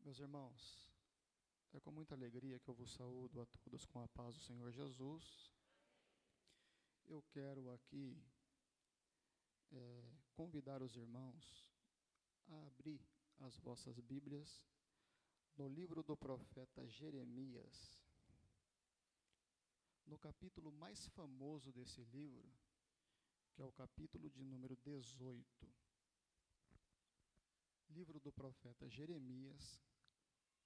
Meus irmãos, é com muita alegria que eu vos saúdo a todos com a paz do Senhor Jesus. Eu quero aqui convidar os irmãos a abrir as vossas Bíblias no livro do profeta Jeremias, no capítulo mais famoso desse livro, que é o capítulo de número 18. Livro do profeta Jeremias,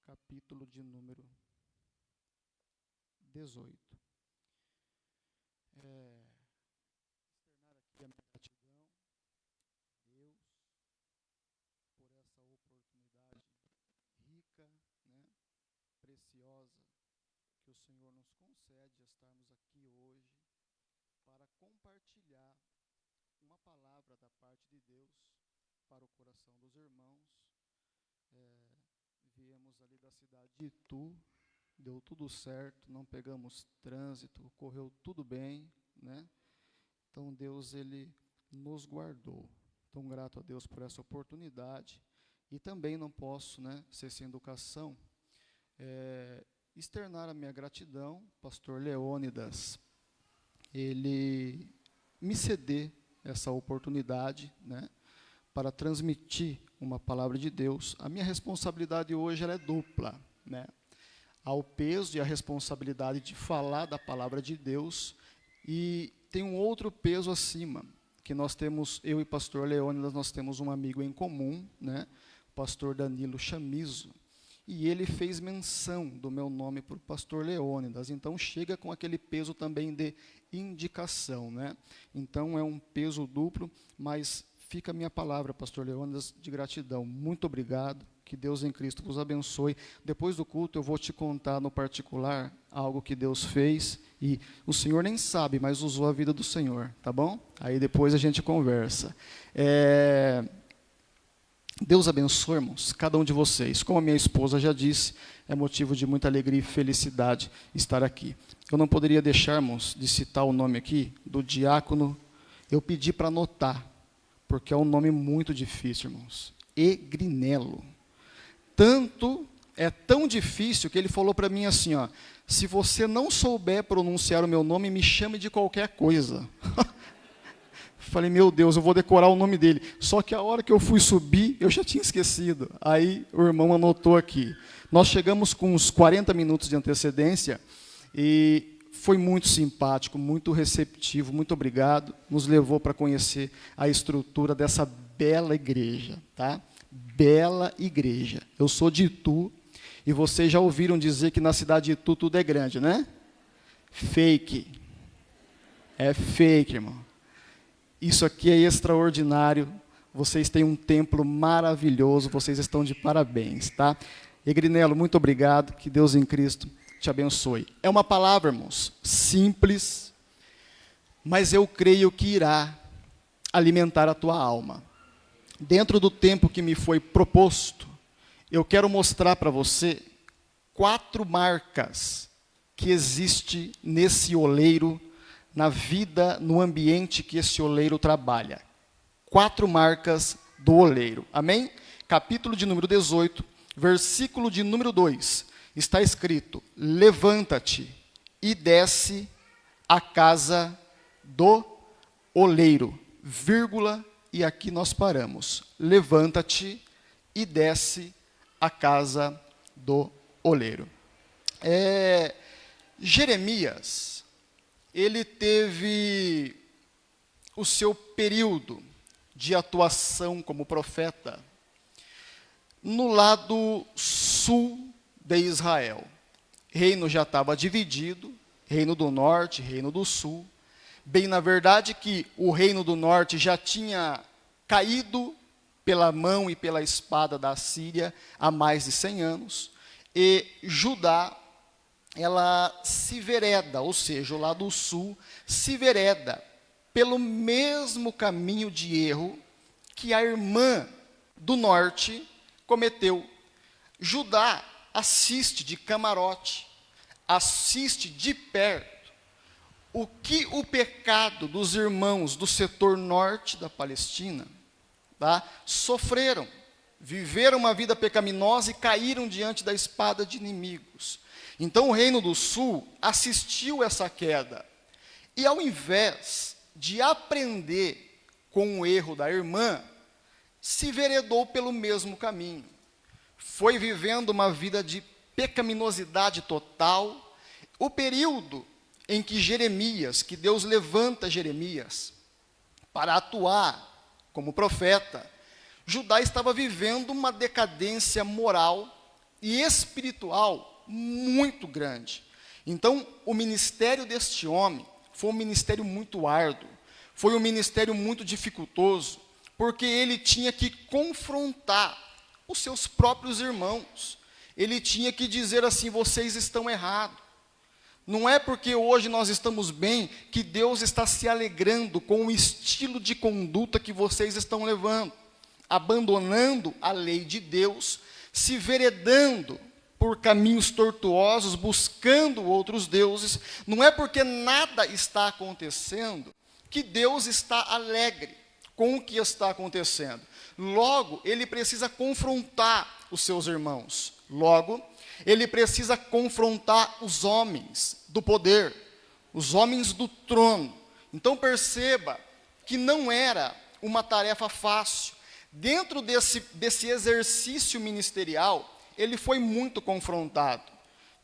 capítulo de número 18. Externar aqui a minha gratidão a Deus por essa oportunidade rica, preciosa, que o Senhor nos concede estarmos aqui hoje para compartilhar uma palavra da parte de Deus para o coração dos irmãos. Viemos ali da cidade de Itu, deu tudo certo, não pegamos trânsito, correu tudo bem, Então Deus, Ele nos guardou. Então, grato a Deus por essa oportunidade. E também não posso, ser sem educação, externar a minha gratidão, pastor Leônidas, ele me ceder essa oportunidade, para transmitir uma palavra de Deus. A minha responsabilidade hoje ela é dupla, Há o peso e a responsabilidade de falar da palavra de Deus, e tem um outro peso acima, que nós temos, eu e pastor Leônidas, nós temos um amigo em comum, o pastor Danilo Chamizo, e ele fez menção do meu nome para o pastor Leônidas, então chega com aquele peso também de indicação, Então é um peso duplo, mas fica a minha palavra, pastor Leônidas, de gratidão. Muito obrigado, que Deus em Cristo vos abençoe. Depois do culto eu vou te contar no particular algo que Deus fez, e o Senhor nem sabe, mas usou a vida do Senhor, tá bom? Aí depois a gente conversa. Deus abençoe, irmãos, cada um de vocês. Como a minha esposa já disse, é motivo de muita alegria e felicidade estar aqui. Eu não poderia deixar, irmãos, de citar o nome aqui do diácono. Eu pedi para anotar, porque é um nome muito difícil, irmãos. Egrinelo. É tão difícil que ele falou para mim assim, se você não souber pronunciar o meu nome, me chame de qualquer coisa. Falei, meu Deus, eu vou decorar o nome dele. Só que a hora que eu fui subir, eu já tinha esquecido. Aí o irmão anotou aqui. Nós chegamos com uns 40 minutos de antecedência e foi muito simpático, muito receptivo, muito obrigado. Nos levou para conhecer a estrutura dessa bela igreja, tá? Bela igreja. Eu sou de Itu, e vocês já ouviram dizer que na cidade de Itu tudo é grande, né? Fake. É fake, irmão. Isso aqui é extraordinário. Vocês têm um templo maravilhoso, vocês estão de parabéns, tá? Egrinelo, muito obrigado, que Deus em Cristo te abençoe. É uma palavra, irmãos, simples, mas eu creio que irá alimentar a tua alma. Dentro do tempo que me foi proposto, eu quero mostrar para você 4 marcas que existem nesse oleiro, na vida, no ambiente que esse oleiro trabalha. 4 marcas do oleiro. Amém? Capítulo de número 18, versículo de número 2. Está escrito: levanta-te e desce à casa do oleiro, vírgula, e aqui nós paramos. Levanta-te e desce à casa do oleiro. Jeremias, ele teve o seu período de atuação como profeta no lado sul de Israel. O reino já estava dividido, reino do norte, reino do sul. Bem, na verdade que o reino do norte já tinha caído pela mão e pela espada da Síria há mais de 100 anos, e Judá, ela se vereda, ou seja, o lado sul se vereda pelo mesmo caminho de erro que a irmã do norte cometeu. Judá assiste de camarote, assiste de perto o que o pecado dos irmãos do setor norte da Palestina, sofreram. viveram uma vida pecaminosa e caíram diante da espada de inimigos. Então o Reino do Sul assistiu essa queda. E ao invés de aprender com o erro da irmã, se veredou pelo mesmo caminho. Foi vivendo uma vida de pecaminosidade total. O período em que Jeremias, que Deus levanta Jeremias para atuar como profeta, Judá estava vivendo uma decadência moral e espiritual muito grande. Então, o ministério deste homem foi um ministério muito árduo, foi um ministério muito dificultoso, porque ele tinha que confrontar os seus próprios irmãos. Ele tinha que dizer assim: vocês estão errados. Não é porque hoje nós estamos bem que Deus está se alegrando com o estilo de conduta que vocês estão levando, abandonando a lei de Deus, se veredando por caminhos tortuosos, buscando outros deuses. Não é porque nada está acontecendo que Deus está alegre com o que está acontecendo. Logo, ele precisa confrontar os seus irmãos. Logo, ele precisa confrontar os homens do poder, os homens do trono. Então perceba que não era uma tarefa fácil. Dentro desse exercício ministerial, ele foi muito confrontado.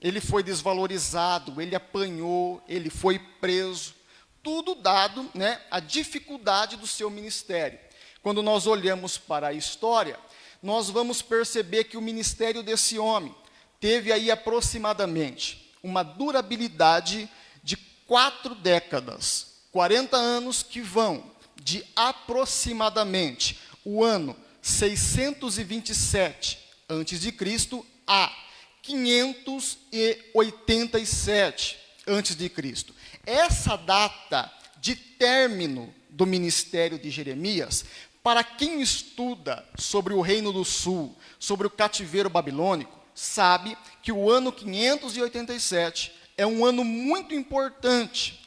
Ele foi desvalorizado, ele apanhou, ele foi preso. Tudo dado, a dificuldade do seu ministério. Quando nós olhamos para a história, nós vamos perceber que o ministério desse homem teve aí aproximadamente uma durabilidade de 4 décadas, 40 anos que vão de aproximadamente o ano 627 a.C. a 587 a.C. Essa data de término do ministério de Jeremias, para quem estuda sobre o Reino do Sul, sobre o cativeiro babilônico, sabe que o ano 587 é um ano muito importante,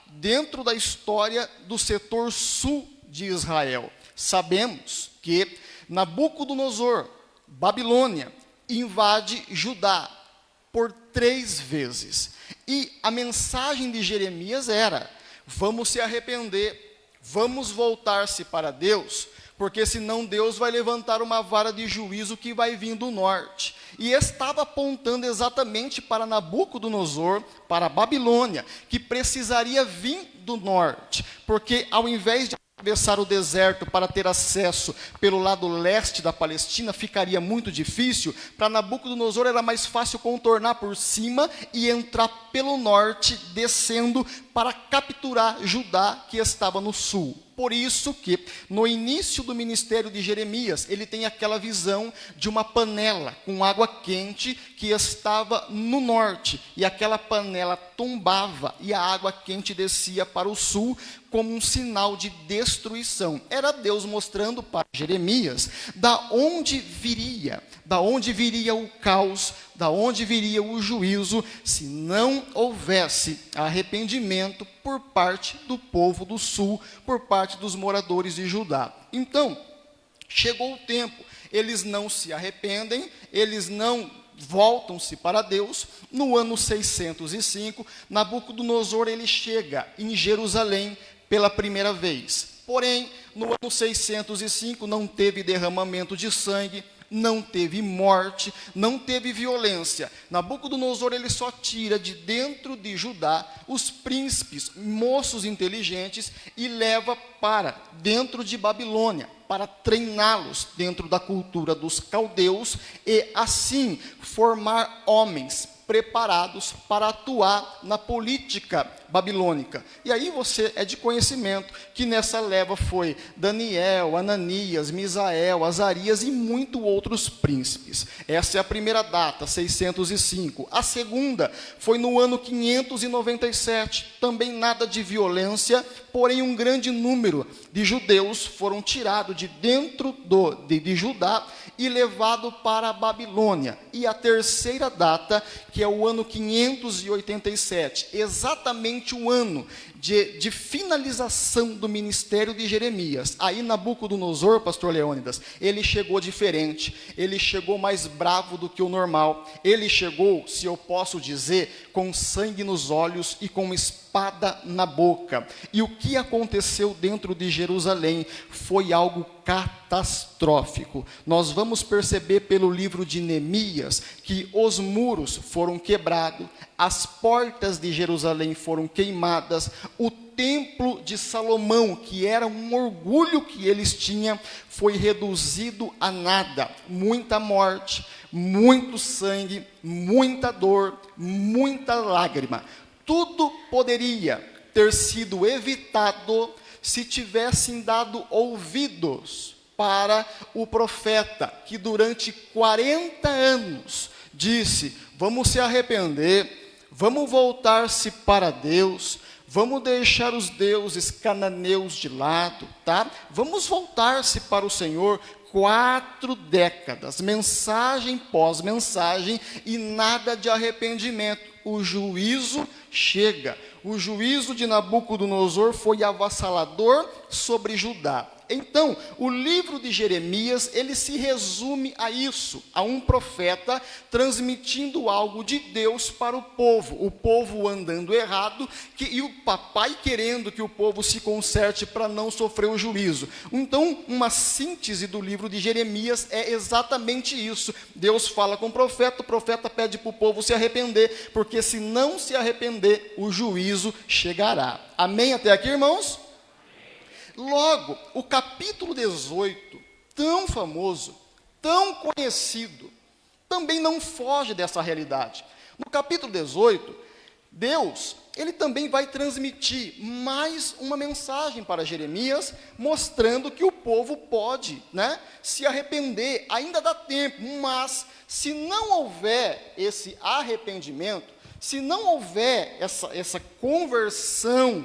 dentro da história do setor sul de Israel. Sabemos que Nabucodonosor, Babilônia, invade Judá por 3 vezes. E a mensagem de Jeremias era: vamos se arrepender, vamos voltar-se para Deus, porque senão Deus vai levantar uma vara de juízo que vai vir do norte. E estava apontando exatamente para Nabucodonosor, para a Babilônia, que precisaria vir do norte, porque ao invés de atravessar o deserto para ter acesso pelo lado leste da Palestina, ficaria muito difícil. Para Nabucodonosor era mais fácil contornar por cima e entrar pelo norte, descendo para capturar Judá, que estava no sul. Por isso que, no início do ministério de Jeremias, ele tem aquela visão de uma panela com água quente que estava no norte, e aquela panela tombava e a água quente descia para o sul como um sinal de destruição. Era Deus mostrando para Jeremias da onde viria o caos, da onde viria o juízo, se não houvesse arrependimento por parte do povo do sul, por parte dos moradores de Judá. Então, chegou o tempo, eles não se arrependem, eles não voltam-se para Deus. No ano 605, Nabucodonosor ele chega em Jerusalém pela primeira vez. Porém, no ano 605 não teve derramamento de sangue, não teve morte, não teve violência. Nabucodonosor ele só tira de dentro de Judá os príncipes, moços inteligentes, e leva para dentro de Babilônia, para treiná-los dentro da cultura dos caldeus e assim formar homens preparados para atuar na política babilônica. E aí você é de conhecimento que nessa leva foi Daniel, Ananias, Misael, Azarias e muitos outros príncipes. Essa é a primeira data, 605. A segunda foi no ano 597, também nada de violência, porém um grande número de judeus foram tirados de dentro de Judá e levado para a Babilônia. E a terceira data, que é o ano 587, exatamente exatamente o ano de finalização do ministério de Jeremias. Aí Nabucodonosor, pastor Leônidas, ele chegou diferente, ele chegou mais bravo do que o normal, ele chegou, se eu posso dizer, com sangue nos olhos e com espada na boca. E o que aconteceu dentro de Jerusalém foi algo catastrófico. Nós vamos perceber pelo livro de Neemias que os muros foram quebrados, as portas de Jerusalém foram queimadas, o templo de Salomão, que era um orgulho que eles tinham, foi reduzido a nada. Muita morte, muito sangue, muita dor, muita lágrima. Tudo poderia ter sido evitado se tivessem dado ouvidos para o profeta, que durante 40 anos disse: vamos se arrepender, vamos voltar-se para Deus, vamos deixar os deuses cananeus de lado, tá? Vamos voltar-se para o Senhor. 4 décadas, mensagem pós mensagem, e nada de arrependimento. O juízo chega. O juízo de Nabucodonosor foi avassalador sobre Judá. Então, o livro de Jeremias, ele se resume a isso, a um profeta transmitindo algo de Deus para o povo andando errado, e o papai querendo que o povo se conserte para não sofrer o juízo. Então, uma síntese do livro de Jeremias é exatamente isso. Deus fala com o profeta pede para o povo se arrepender, porque se não se arrepender, o juízo chegará. Amém até aqui, irmãos? Logo, o capítulo 18, tão famoso, tão conhecido, também não foge dessa realidade. No capítulo 18, Deus, ele também vai transmitir mais uma mensagem para Jeremias, mostrando que o povo pode, se arrepender, ainda dá tempo, mas se não houver esse arrependimento, se não houver essa conversão,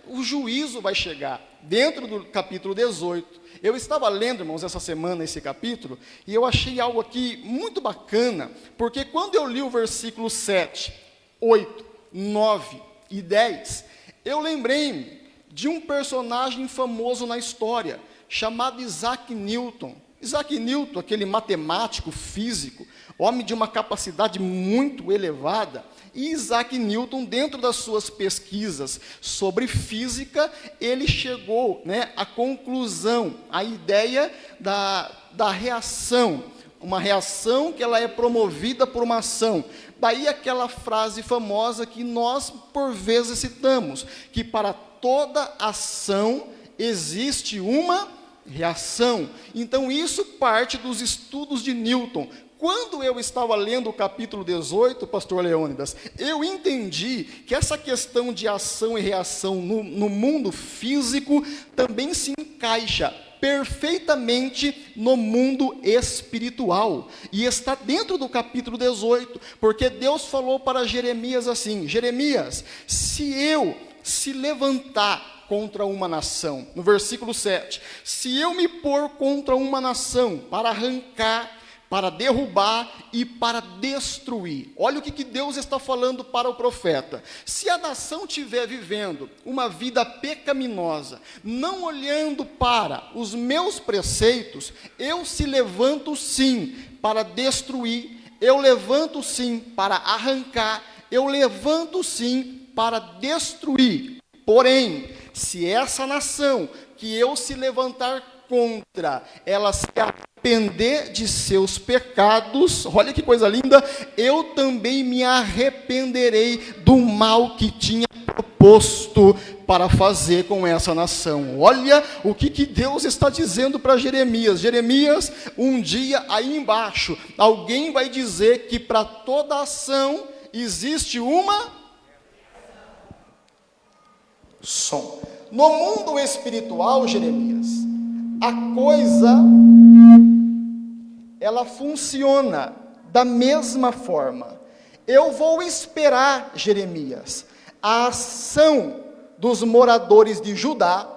o juízo vai chegar. Dentro do capítulo 18, eu estava lendo, irmãos, essa semana esse capítulo, e eu achei algo aqui muito bacana, porque quando eu li o versículo 7, 8, 9 e 10, eu lembrei-me de um personagem famoso na história, chamado Isaac Newton. Isaac Newton, aquele matemático, físico, homem de uma capacidade muito elevada. E Isaac Newton, dentro das suas pesquisas sobre física, ele chegou à conclusão, à ideia da reação. Uma reação que ela é promovida por uma ação. Daí aquela frase famosa que nós, por vezes, citamos, que para toda ação existe uma reação. Então, isso parte dos estudos de Newton. Quando eu estava lendo o capítulo 18, pastor Leônidas, eu entendi que essa questão de ação e reação no mundo físico também se encaixa perfeitamente no mundo espiritual, e está dentro do capítulo 18, porque Deus falou para Jeremias assim: Jeremias, se levantar contra uma nação, no versículo 7, se eu me pôr contra uma nação para arrancar, para derrubar e para destruir. Olha o que Deus está falando para o profeta. Se a nação estiver vivendo uma vida pecaminosa, não olhando para os meus preceitos, eu se levanto sim para destruir, eu levanto sim para arrancar, eu levanto sim para destruir. Porém, se essa nação que eu se levantar contra, ela se arrepender de seus pecados, olha que coisa linda, eu também me arrependerei do mal que tinha proposto para fazer com essa nação. Olha o que Deus está dizendo para Jeremias. Jeremias, um dia aí embaixo, alguém vai dizer que para toda ação existe uma som. No mundo espiritual, Jeremias, a coisa, ela funciona da mesma forma. Eu vou esperar, Jeremias, a ação dos moradores de Judá,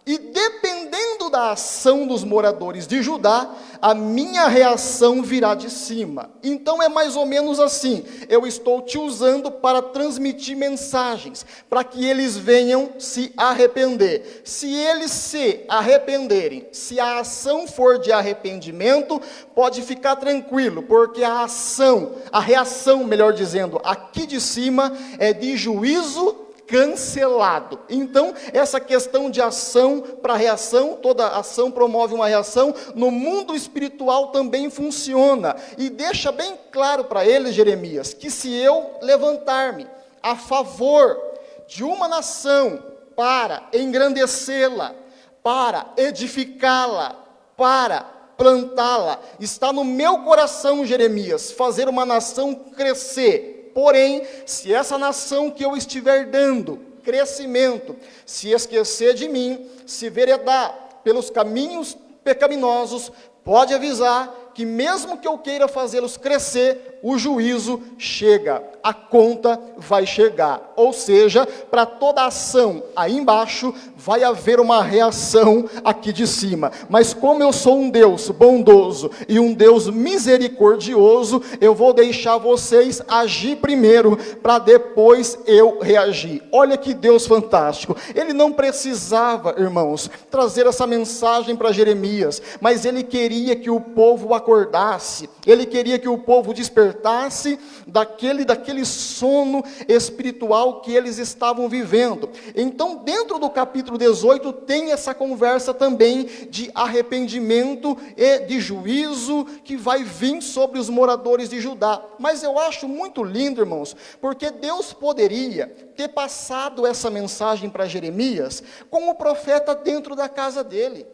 e dependendo meio da ação dos moradores de Judá, a minha reação virá de cima. Então é mais ou menos assim, eu estou te usando para transmitir mensagens, para que eles venham se arrepender. Se eles se arrependerem, se a ação for de arrependimento, pode ficar tranquilo, porque a reação, melhor dizendo, aqui de cima é de juízo cancelado. Então, essa questão de ação para reação, toda ação promove uma reação, no mundo espiritual também funciona. E deixa bem claro para eles, Jeremias, que se eu levantar-me a favor de uma nação para engrandecê-la, para edificá-la, para plantá-la, está no meu coração, Jeremias, fazer uma nação crescer. Porém, se essa nação que eu estiver dando crescimento se esquecer de mim, se veredar pelos caminhos pecaminosos, pode avisar que mesmo que eu queira fazê-los crescer, o juízo chega, a conta vai chegar. Ou seja, para toda ação aí embaixo, vai haver uma reação aqui de cima. Mas como eu sou um Deus bondoso e um Deus misericordioso, eu vou deixar vocês agir primeiro, para depois eu reagir. Olha que Deus fantástico. Ele não precisava, irmãos, trazer essa mensagem para Jeremias, mas ele queria que o povo acordasse, ele queria que o povo despertasse daquele sono espiritual que eles estavam vivendo. Então, dentro do capítulo 18, tem essa conversa também de arrependimento e de juízo que vai vir sobre os moradores de Judá. Mas eu acho muito lindo, irmãos, porque Deus poderia ter passado essa mensagem para Jeremias com o profeta dentro da casa dele.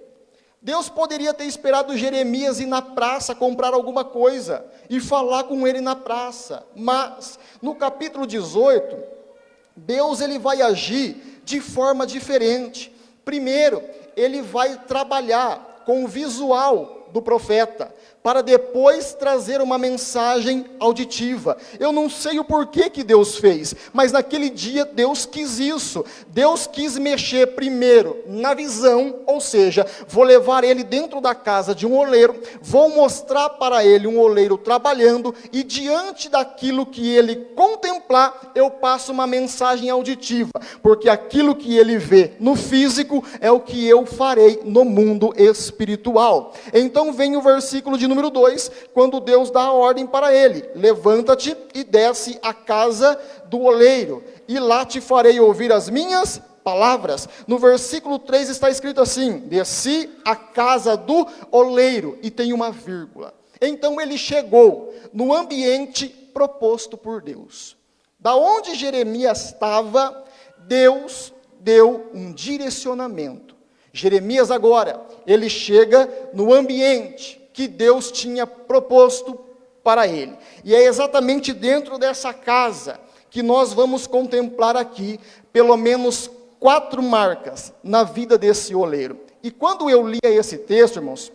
Deus poderia ter esperado Jeremias ir na praça comprar alguma coisa e falar com ele na praça. Mas, no capítulo 18, Deus ele vai agir de forma diferente. Primeiro, ele vai trabalhar com o visual do profeta, para depois trazer uma mensagem auditiva. Eu não sei o porquê que Deus fez, mas naquele dia Deus quis isso. Deus quis mexer primeiro na visão, ou seja, vou levar ele dentro da casa de um oleiro, vou mostrar para ele um oleiro trabalhando, e diante daquilo que ele contemplar, eu passo uma mensagem auditiva, porque aquilo que ele vê no físico é o que eu farei no mundo espiritual. Então vem o versículo de número 2, quando Deus dá a ordem para ele: levanta-te e desce à casa do oleiro, e lá te farei ouvir as minhas palavras. No versículo 3 está escrito assim: desci à casa do oleiro, e tem uma vírgula. Então ele chegou no ambiente proposto por Deus. Da onde Jeremias estava, Deus deu um direcionamento. Jeremias agora, ele chega no ambiente que Deus tinha proposto para ele. E é exatamente dentro dessa casa que nós vamos contemplar aqui, pelo menos 4 marcas na vida desse oleiro. E quando eu lia esse texto, irmãos,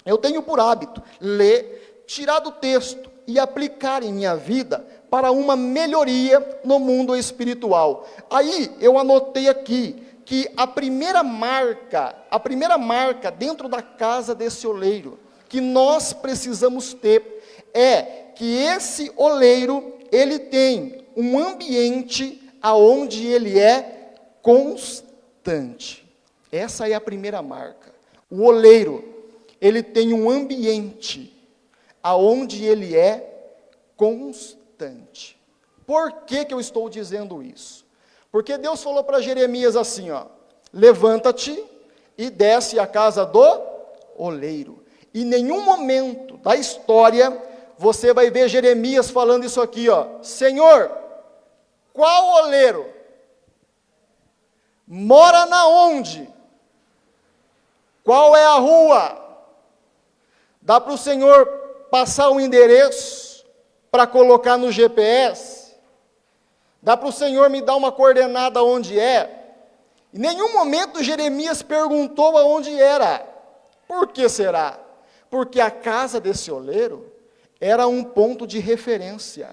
eu tenho por hábito ler, tirar do texto e aplicar em minha vida para uma melhoria no mundo espiritual. Aí eu anotei aqui que a primeira marca dentro da casa desse oleiro, que nós precisamos ter, é que esse oleiro, ele tem um ambiente aonde ele é constante. Essa é a primeira marca. O oleiro, ele tem um ambiente aonde ele é constante. Por que que eu estou dizendo isso? Porque Deus falou para Jeremias assim, ó: levanta-te e desce à casa do oleiro. Em nenhum momento da história você vai ver Jeremias falando isso aqui, ó: Senhor, qual oleiro? Mora na onde? Qual é a rua? Dá para o Senhor passar o endereço para colocar no GPS? Dá para o Senhor me dar uma coordenada onde é? Em nenhum momento Jeremias perguntou aonde era. Por que será? Porque a casa desse oleiro era um ponto de referência,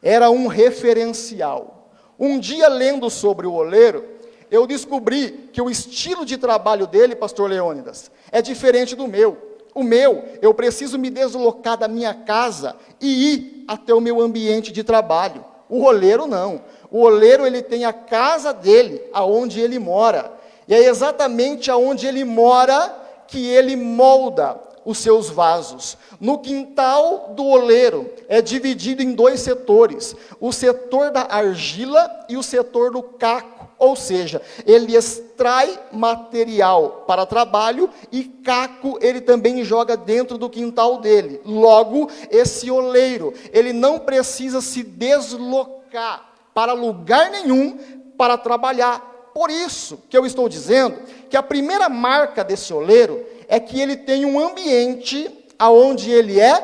era um referencial. Um dia, lendo sobre o oleiro, eu descobri que o estilo de trabalho dele, pastor Leônidas, é diferente do meu. O meu, eu preciso me deslocar da minha casa e ir até o meu ambiente de trabalho. O oleiro não. O oleiro, ele tem a casa dele, aonde ele mora. E é exatamente aonde ele mora que ele molda os seus vasos. No quintal do oleiro é dividido em 2 setores: o setor da argila e o setor do caco. Ou seja, ele extrai material para trabalho e caco ele também joga dentro do quintal dele. Logo, esse oleiro, ele não precisa se deslocar para lugar nenhum para trabalhar. Por isso que eu estou dizendo que a primeira marca desse oleiro é que ele tem um ambiente aonde ele é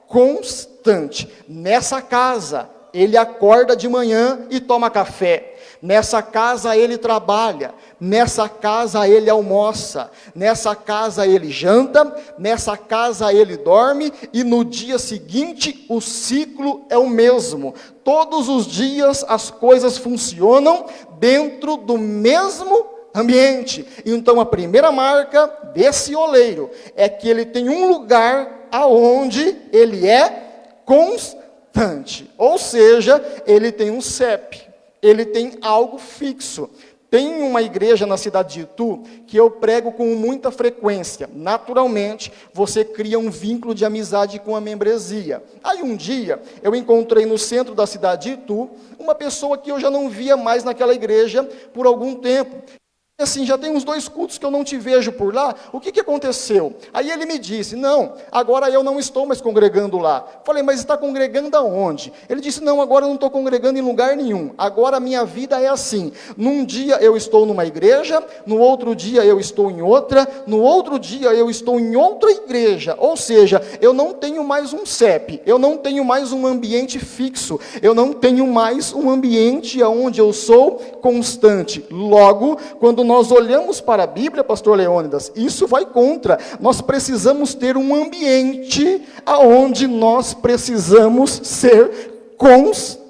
constante. Nessa casa, ele acorda de manhã e toma café. Nessa casa ele trabalha, nessa casa ele almoça, nessa casa ele janta, nessa casa ele dorme, e no dia seguinte o ciclo é o mesmo. Todos os dias as coisas funcionam dentro do mesmo ambiente. Então a primeira marca desse oleiro é que ele tem um lugar aonde ele é constante. Ou seja, ele tem um CEP. Ele tem algo fixo. Tem uma igreja na cidade de Itu que eu prego com muita frequência. Naturalmente, você cria um vínculo de amizade com a membresia. Aí um dia, eu encontrei no centro da cidade de Itu uma pessoa que eu já não via mais naquela igreja por algum tempo. Assim, já tem uns 2 cultos que eu não te vejo por lá, o que aconteceu? Aí ele me disse, não, agora eu não estou mais congregando lá. Falei, mas está congregando aonde? Ele disse, não, agora eu não estou congregando em lugar nenhum, agora a minha vida é assim, num dia eu estou numa igreja, no outro dia eu estou em outra, no outro dia eu estou em outra igreja, ou seja, eu não tenho mais um CEP, eu não tenho mais um ambiente fixo, eu não tenho mais um ambiente onde eu sou constante. Logo, quando nós olhamos para a Bíblia, pastor Leônidas, isso vai contra. Nós precisamos ter um ambiente aonde nós precisamos ser constante.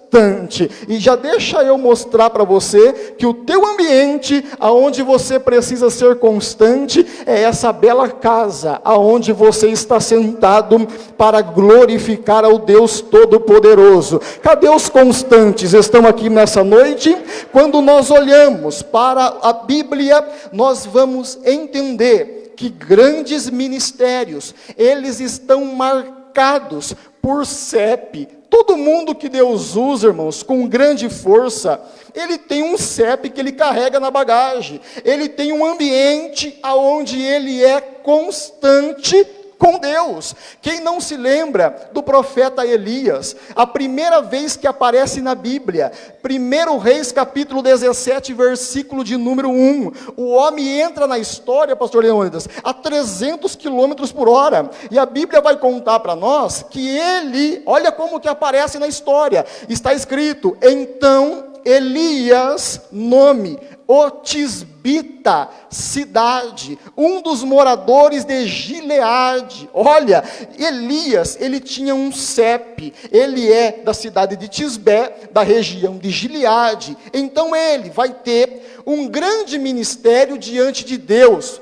E já deixa eu mostrar para você que o teu ambiente aonde você precisa ser constante é essa bela casa aonde você está sentado para glorificar ao Deus Todo-Poderoso. Cadê os constantes? Estão aqui nessa noite? Quando nós olhamos para a Bíblia, nós vamos entender que grandes ministérios, eles estão marcados por CEP. Todo mundo que Deus usa, irmãos, com grande força, ele tem um CEP que ele carrega na bagagem. Ele tem um ambiente aonde ele é constante com Deus. Quem não se lembra do profeta Elias? A primeira vez que aparece na Bíblia, 1 Reis capítulo 17, versículo de número 1. O homem entra na história, pastor Leônidas, a 300 quilômetros por hora. E a Bíblia vai contar para nós que ele, olha como que aparece na história. Está escrito, então Elias, nome, o Tisbita, cidade, um dos moradores de Gileade. Olha, Elias, ele tinha um CEP, ele é da cidade de Tisbé, da região de Gileade. Então ele vai ter um grande ministério diante de Deus,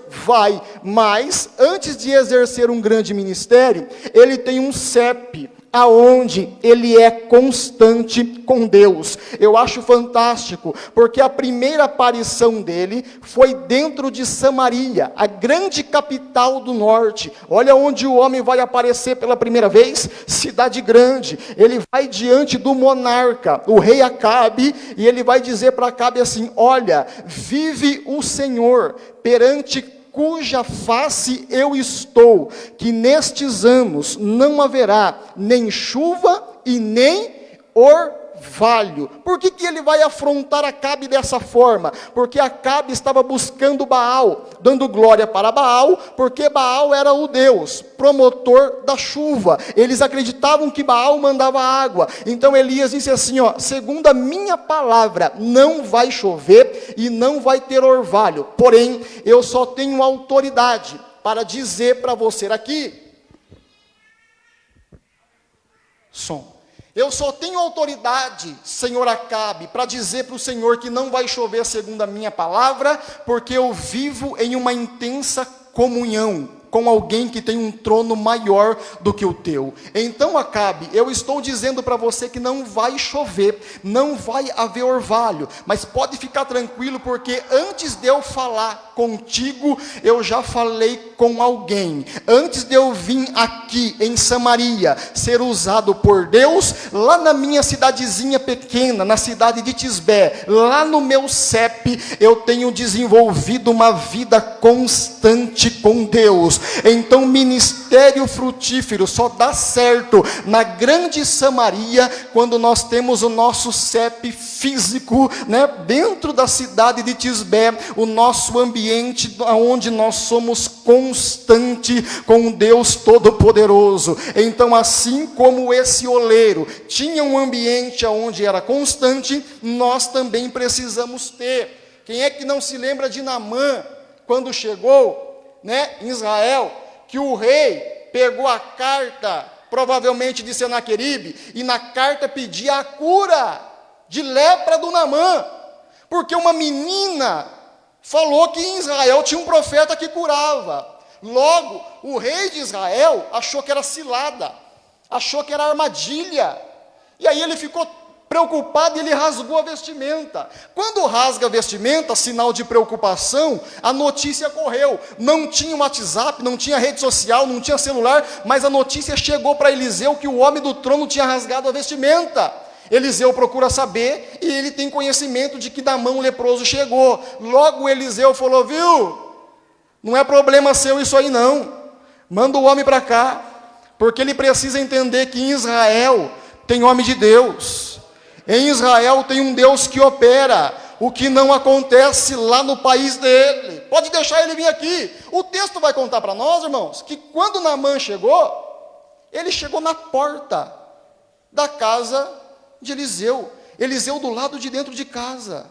mas antes de exercer um grande ministério, ele tem um CEP, aonde ele é constante com Deus. Eu acho fantástico, porque a primeira aparição dele foi dentro de Samaria, a grande capital do norte. Olha onde o homem vai aparecer pela primeira vez, cidade grande. Ele vai diante do monarca, o rei Acabe, e ele vai dizer para Acabe assim, olha, vive o Senhor, perante cuja face eu estou, que nestes anos não haverá nem chuva e nem orvalho. Por que ele vai afrontar Acabe dessa forma? Porque Acabe estava buscando Baal, dando glória para Baal, porque Baal era o Deus promotor da chuva. Eles acreditavam que Baal mandava água. Então Elias disse assim, segundo a minha palavra, não vai chover e não vai ter orvalho. Porém, eu só tenho autoridade para dizer para você aqui, som. Eu só tenho autoridade, senhor Acabe, para dizer para o Senhor que não vai chover segundo a minha palavra, porque eu vivo em uma intensa comunhão com alguém que tem um trono maior do que o teu. Então, Acabe, eu estou dizendo para você que não vai chover, não vai haver orvalho, mas pode ficar tranquilo, porque antes de eu falar contigo, eu já falei com alguém. Antes de eu vir aqui em Samaria, ser usado por Deus, lá na minha cidadezinha pequena, na cidade de Tisbé, lá no meu CEP, eu tenho desenvolvido uma vida constante com Deus. Então, ministério frutífero só dá certo na grande Samaria, quando nós temos o nosso CEP físico, né, dentro da cidade de Tisbé, o nosso ambiente onde nós somos constante com Deus Todo-Poderoso. Então, assim como esse oleiro tinha um ambiente onde era constante, nós também precisamos ter. Quem é que não se lembra de Naamã, quando chegou, né, em Israel, que o rei pegou a carta, provavelmente de Senaqueribe, e na carta pedia a cura de lepra do Naamã, porque uma menina falou que em Israel tinha um profeta que curava. Logo, o rei de Israel achou que era cilada, achou que era armadilha, e aí ele ficou preocupado e ele rasgou a vestimenta. Quando rasga a vestimenta, sinal de preocupação, a notícia correu. Não tinha WhatsApp, não tinha rede social, não tinha celular, mas a notícia chegou para Eliseu que o homem do trono tinha rasgado a vestimenta. Eliseu procura saber e ele tem conhecimento de que Naamã, leproso, chegou. Logo Eliseu falou: viu, não é problema seu isso aí não, manda o homem para cá, porque ele precisa entender que em Israel tem homem de Deus. Em Israel tem um Deus que opera o que não acontece lá no país dele. Pode deixar ele vir aqui. O texto vai contar para nós, irmãos, que quando Naamã chegou, ele chegou na porta da casa de Eliseu. Eliseu do lado de dentro de casa.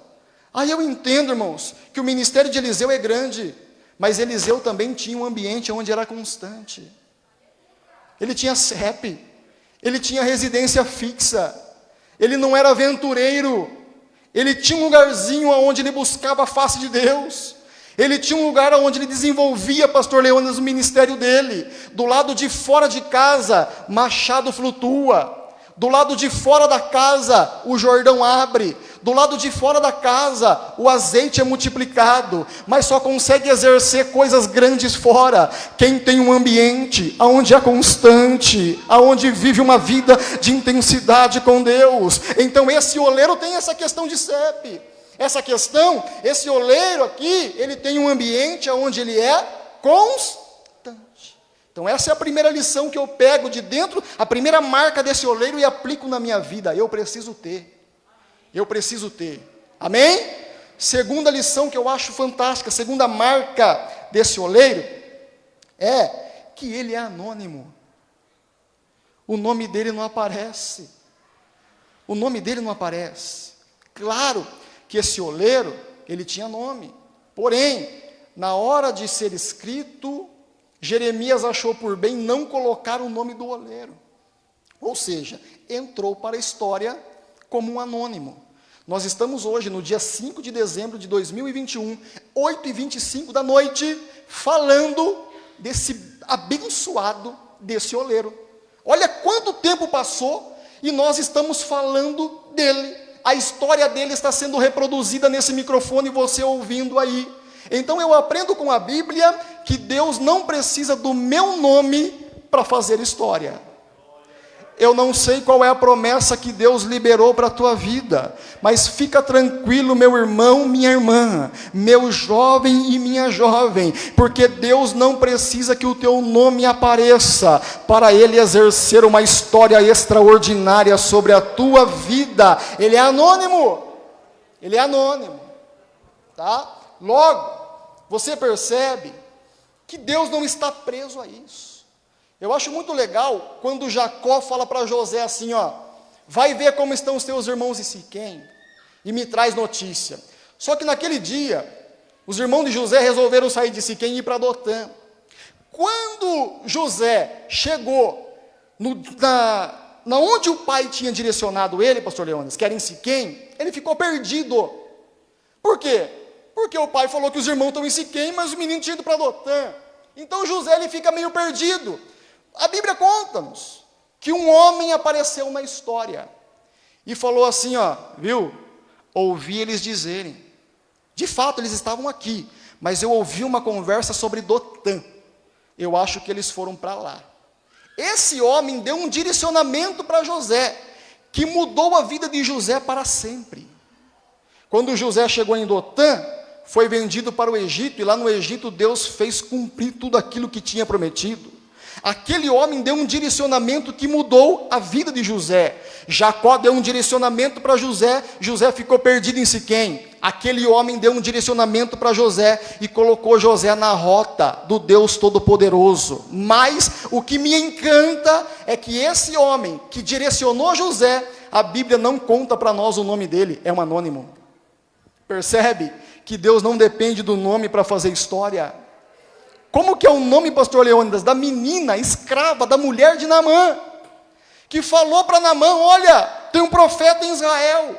Aí eu entendo, irmãos, que o ministério de Eliseu é grande, mas Eliseu também tinha um ambiente onde era constante. Ele tinha CEP, ele tinha residência fixa. Ele não era aventureiro, ele tinha um lugarzinho onde ele buscava a face de Deus, ele tinha um lugar onde ele desenvolvia, pastor Leônidas, o ministério dele. Do lado de fora de casa, machado flutua. Do lado de fora da casa, o Jordão abre. Do lado de fora da casa, o azeite é multiplicado. Mas só consegue exercer coisas grandes fora quem tem um ambiente onde é constante, onde vive uma vida de intensidade com Deus. Então esse oleiro tem essa questão de CEP. Esse oleiro aqui, ele tem um ambiente onde ele é constante. Então essa é a primeira lição que eu pego de dentro, a primeira marca desse oleiro e aplico na minha vida. Eu preciso ter. Amém? Segunda lição que eu acho fantástica, segunda marca desse oleiro, é que ele é anônimo. O nome dele não aparece. Claro que esse oleiro, ele tinha nome. Porém, na hora de ser escrito, Jeremias achou por bem não colocar o nome do oleiro. Ou seja, entrou para a história como um anônimo. Nós estamos hoje, no dia 5 de dezembro de 2021, 8h25 da noite, falando desse abençoado, desse oleiro. Olha quanto tempo passou e nós estamos falando dele. A história dele está sendo reproduzida nesse microfone, você ouvindo aí. Então eu aprendo com a Bíblia que Deus não precisa do meu nome para fazer história. Eu não sei qual é a promessa que Deus liberou para a tua vida, mas fica tranquilo, meu irmão, minha irmã, meu jovem e minha jovem, porque Deus não precisa que o teu nome apareça para Ele exercer uma história extraordinária sobre a tua vida. Ele é anônimo, tá? Logo, você percebe que Deus não está preso a isso. Eu acho muito legal quando Jacó fala para José assim, ó, vai ver como estão os teus irmãos em Siquém e me traz notícia. Só que naquele dia, os irmãos de José resolveram sair de Siquém e ir para Dotã. Quando José chegou na onde o pai tinha direcionado ele, pastor Leônidas, que era em Siquém, ele ficou perdido. Por quê? Porque o pai falou que os irmãos estão em Siquém, mas o menino tinha ido para Dotã. Então José ele fica meio perdido. A Bíblia conta-nos que um homem apareceu na história e falou assim, ó, viu? Ouvi eles dizerem. De fato, eles estavam aqui, mas eu ouvi uma conversa sobre Dotã. Eu acho que eles foram para lá. Esse homem deu um direcionamento para José, que mudou a vida de José para sempre. Quando José chegou em Dotã, foi vendido para o Egito, e lá no Egito Deus fez cumprir tudo aquilo que tinha prometido. Aquele homem deu um direcionamento que mudou a vida de José. Jacó deu um direcionamento para José, José ficou perdido em Siquém. Aquele homem deu um direcionamento para José e colocou José na rota do Deus Todo-Poderoso. Mas o que me encanta é que esse homem que direcionou José, a Bíblia não conta para nós o nome dele, é um anônimo. Percebe que Deus não depende do nome para fazer história? Como que é o nome, pastor Leônidas, da menina escrava, da mulher de Naamã, que falou para Naamã, olha, tem um profeta em Israel,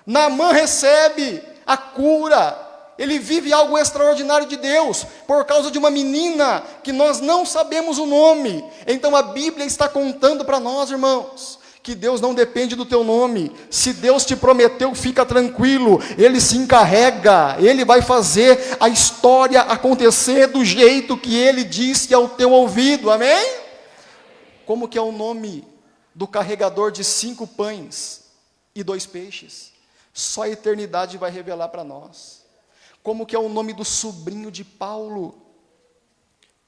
Naamã recebe a cura, ele vive algo extraordinário de Deus, por causa de uma menina, que nós não sabemos o nome. Então a Bíblia está contando para nós, irmãos, que Deus não depende do teu nome. Se Deus te prometeu, fica tranquilo, Ele se encarrega, Ele vai fazer a história acontecer do jeito que Ele disse ao teu ouvido, amém? Como que é o nome do carregador de 5 pães e 2 peixes? Só a eternidade vai revelar para nós. Como que é o nome do sobrinho de Paulo?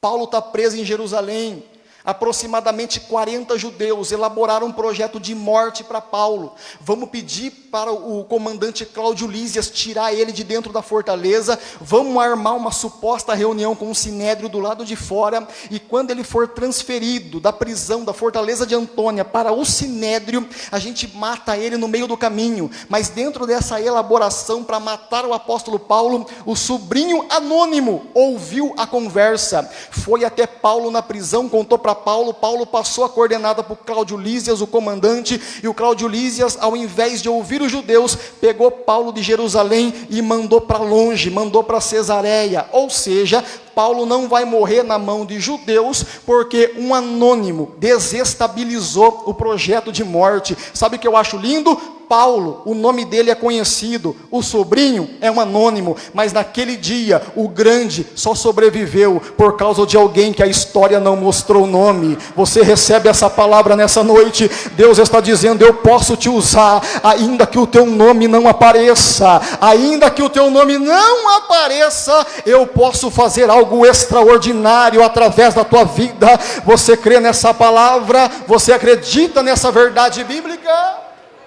Paulo está preso em Jerusalém. Aproximadamente 40 judeus elaboraram um projeto de morte para Paulo. Vamos pedir para o comandante Cláudio Lísias tirar ele de dentro da fortaleza, vamos armar uma suposta reunião com o Sinédrio do lado de fora, e quando ele for transferido da prisão da fortaleza de Antônia para o Sinédrio, a gente mata ele no meio do caminho. Mas dentro dessa elaboração para matar o apóstolo Paulo, o sobrinho anônimo ouviu a conversa, foi até Paulo na prisão, contou para Paulo, Paulo passou a coordenada para o Cláudio Lísias, o comandante, e o Cláudio Lísias, ao invés de ouvir os judeus, pegou Paulo de Jerusalém e mandou para longe, mandou para Cesareia. Ou seja, Paulo não vai morrer na mão de judeus, porque um anônimo desestabilizou o projeto de morte. Sabe o que eu acho lindo? Paulo, o nome dele é conhecido, o sobrinho é um anônimo, mas naquele dia, o grande só sobreviveu por causa de alguém que a história não mostrou o nome. Você recebe essa palavra nessa noite? Deus está dizendo, eu posso te usar, ainda que o teu nome não apareça, ainda que o teu nome não apareça, eu posso fazer algo extraordinário através da tua vida. Você crê nessa palavra? Você acredita nessa verdade bíblica?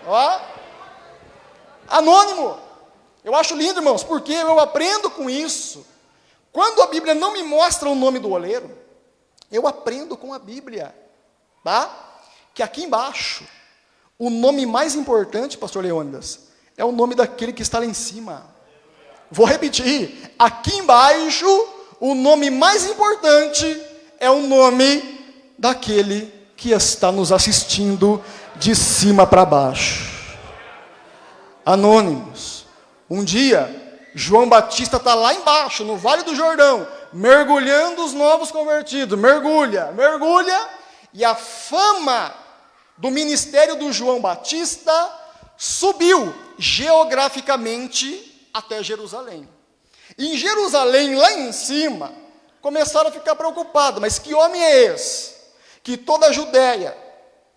Ó. Anônimo, eu acho lindo, irmãos, porque eu aprendo com isso. Quando a Bíblia não me mostra o nome do oleiro, eu aprendo com a Bíblia, tá? Que aqui embaixo, o nome mais importante, pastor Leônidas, é o nome daquele que está lá em cima. Vou repetir, aqui embaixo, o nome mais importante é o nome daquele que está nos assistindo de cima para baixo. Anônimos. Um dia, João Batista está lá embaixo, no Vale do Jordão, mergulhando os novos convertidos. Mergulha, e a fama do ministério do João Batista subiu geograficamente até Jerusalém. Em Jerusalém, lá em cima, começaram a ficar preocupados. Mas que homem é esse? Que toda a Judéia,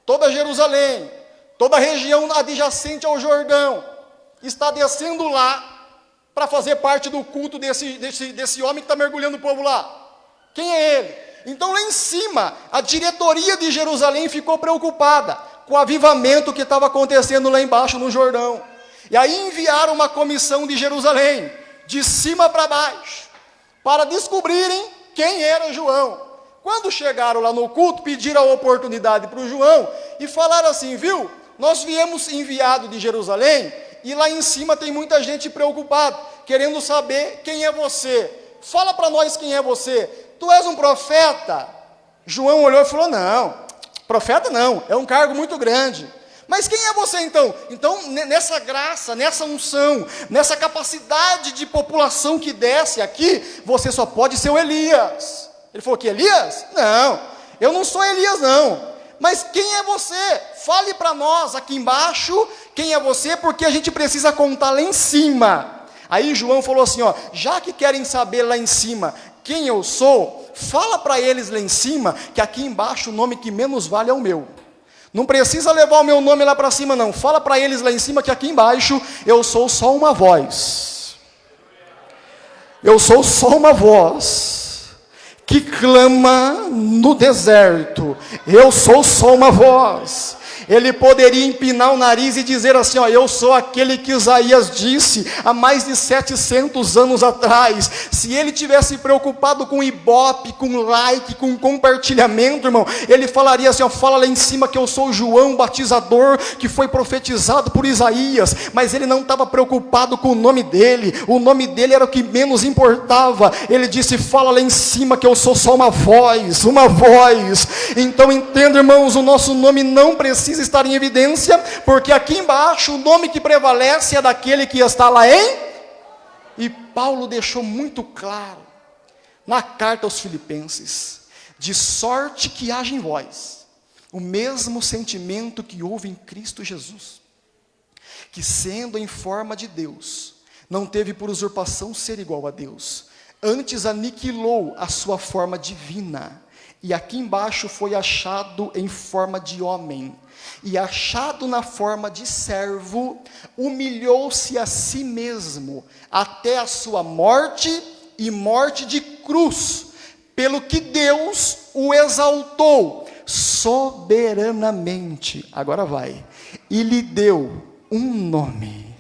toda Jerusalém, toda a região adjacente ao Jordão, está descendo lá para fazer parte do culto desse homem que está mergulhando o povo lá. Quem é ele? Então lá em cima, a diretoria de Jerusalém ficou preocupada com o avivamento que estava acontecendo lá embaixo no Jordão. E aí enviaram uma comissão de Jerusalém, de cima para baixo, para descobrirem quem era João. Quando chegaram lá no culto, pediram a oportunidade para o João e falaram assim, viu, nós viemos enviado de Jerusalém, e lá em cima tem muita gente preocupada, querendo saber quem é você. Fala para nós quem é você. Tu és um profeta? João olhou e falou, não, Profeta não, é um cargo muito grande. Mas quem é você então? Então, nessa graça, nessa unção, nessa capacidade de população que desce aqui, você só pode ser o Elias. Ele falou que Elias? Não, eu não sou Elias não. Mas quem é você? Fale para nós aqui embaixo, quem é você, porque a gente precisa contar lá em cima. Aí João falou assim, ó, já que querem saber lá em cima quem eu sou, fala para eles lá em cima, que aqui embaixo o nome que menos vale é o meu. Não precisa levar o meu nome lá para cima não, fala para eles lá em cima que aqui embaixo eu sou só uma voz. Eu sou só uma voz que clama no deserto. Eu sou só uma voz. Ele poderia empinar o nariz e dizer assim, ó, eu sou aquele que Isaías disse há mais de 700 anos atrás. Se ele tivesse preocupado com ibope, com like, com compartilhamento, irmão, ele falaria assim, ó, fala lá em cima que eu sou João Batizador, que foi profetizado por Isaías. Mas ele não estava preocupado com o nome dele era o que menos importava. Ele disse, fala lá em cima que eu sou só uma voz. Então entenda, irmãos, o nosso nome não precisa estar em evidência, porque aqui embaixo o nome que prevalece é daquele que está lá em... E Paulo deixou muito claro, na carta aos Filipenses, de sorte que haja em vós o mesmo sentimento que houve em Cristo Jesus, que sendo em forma de Deus, não teve por usurpação ser igual a Deus, antes aniquilou a sua forma divina, e aqui embaixo foi achado em forma de homem, e achado na forma de servo, humilhou-se a si mesmo, até a sua morte, e morte de cruz, pelo que Deus o exaltou, soberanamente, agora vai, e lhe deu um nome,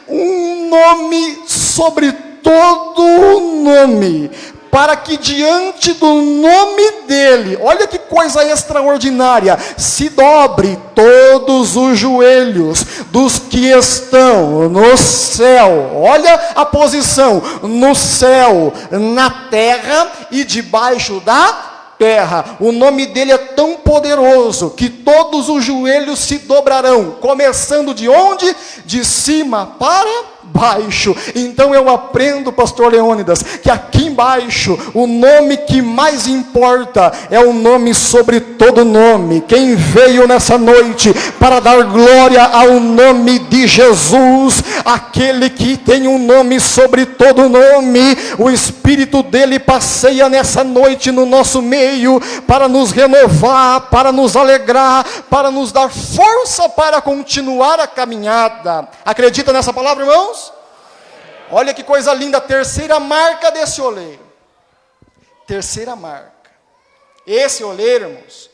um nome sobre todo nome, para que diante do nome dele, olha que coisa extraordinária, se dobre todos os joelhos dos que estão no céu, olha a posição, no céu, na terra e debaixo da terra. O nome dele é tão poderoso, que todos os joelhos se dobrarão, começando de onde? De cima para baixo. Então eu aprendo, pastor Leônidas, que aqui embaixo, o nome que mais importa, é o nome sobre todo nome. Quem veio nessa noite, para dar glória ao nome de Jesus, aquele que tem um nome sobre todo nome, o Espírito dele passeia nessa noite no nosso meio, para nos renovar, para nos alegrar, para nos dar força para continuar a caminhada. Acredita nessa palavra, irmãos? Olha que coisa linda, a terceira marca desse oleiro. Terceira marca. Esse oleiro, irmãos,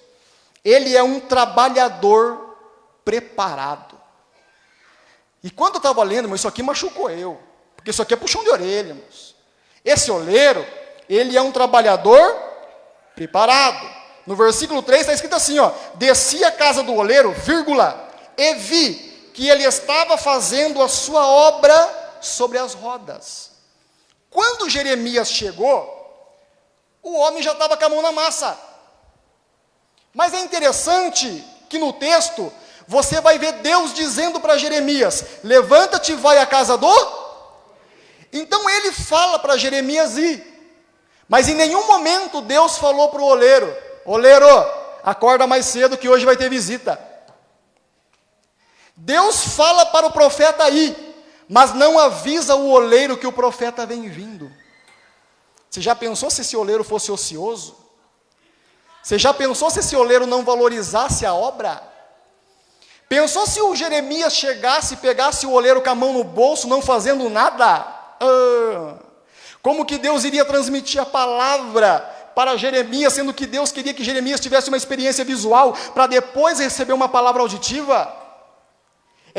ele é um trabalhador preparado. E quando eu estava lendo, irmão, isso aqui machucou eu, porque isso aqui é puxão de orelha, irmãos. Esse oleiro, ele é um trabalhador preparado. No versículo 3 está escrito assim, ó, desci à casa do oleiro, vírgula, e vi que ele estava fazendo a sua obra sobre as rodas. Quando Jeremias chegou, o homem já estava com a mão na massa. Mas é interessante que no texto, você vai ver Deus dizendo para Jeremias, levanta-te e vai à casa do... Então ele fala para Jeremias ir, mas em nenhum momento Deus falou para o oleiro, oleiro, acorda mais cedo que hoje vai ter visita. Deus fala para o profeta ir, mas não avisa o oleiro que o profeta vem vindo. Você já pensou se esse oleiro fosse ocioso? Você já pensou se esse oleiro não valorizasse a obra? Pensou se o Jeremias chegasse e pegasse o oleiro com a mão no bolso, não fazendo nada? Como que Deus iria transmitir a palavra para Jeremias, sendo que Deus queria que Jeremias tivesse uma experiência visual, para depois receber uma palavra auditiva?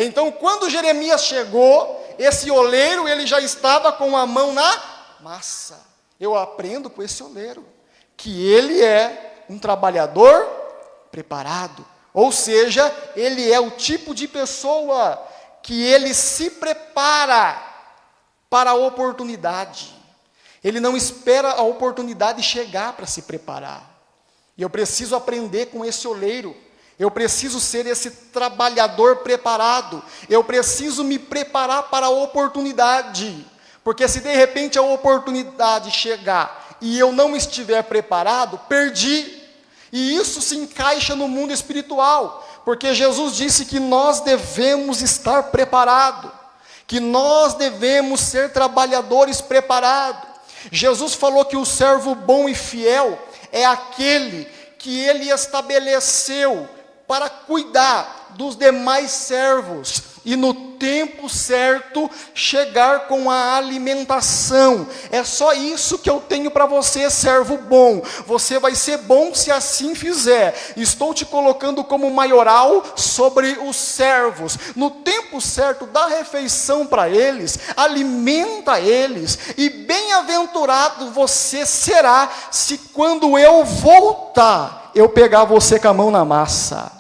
Então, quando Jeremias chegou, esse oleiro, ele já estava com a mão na massa. Eu aprendo com esse oleiro, que ele é um trabalhador preparado. Ou seja, ele é o tipo de pessoa que ele se prepara para a oportunidade. Ele não espera a oportunidade chegar para se preparar. E eu preciso aprender com esse oleiro. Eu preciso ser esse trabalhador preparado. Eu preciso me preparar para a oportunidade. Porque se de repente a oportunidade chegar e eu não estiver preparado, perdi. E isso se encaixa no mundo espiritual. Porque Jesus disse que nós devemos estar preparados. Que nós devemos ser trabalhadores preparados. Jesus falou que o servo bom e fiel é aquele que ele estabeleceu para cuidar dos demais servos e no tempo certo chegar com a alimentação. É só isso que eu tenho para você, servo bom. Você vai ser bom se assim fizer. Estou te colocando como maioral sobre os servos. No tempo certo, dá refeição para eles, alimenta eles, e bem-aventurado você será se quando eu voltar, eu pegar você com a mão na massa.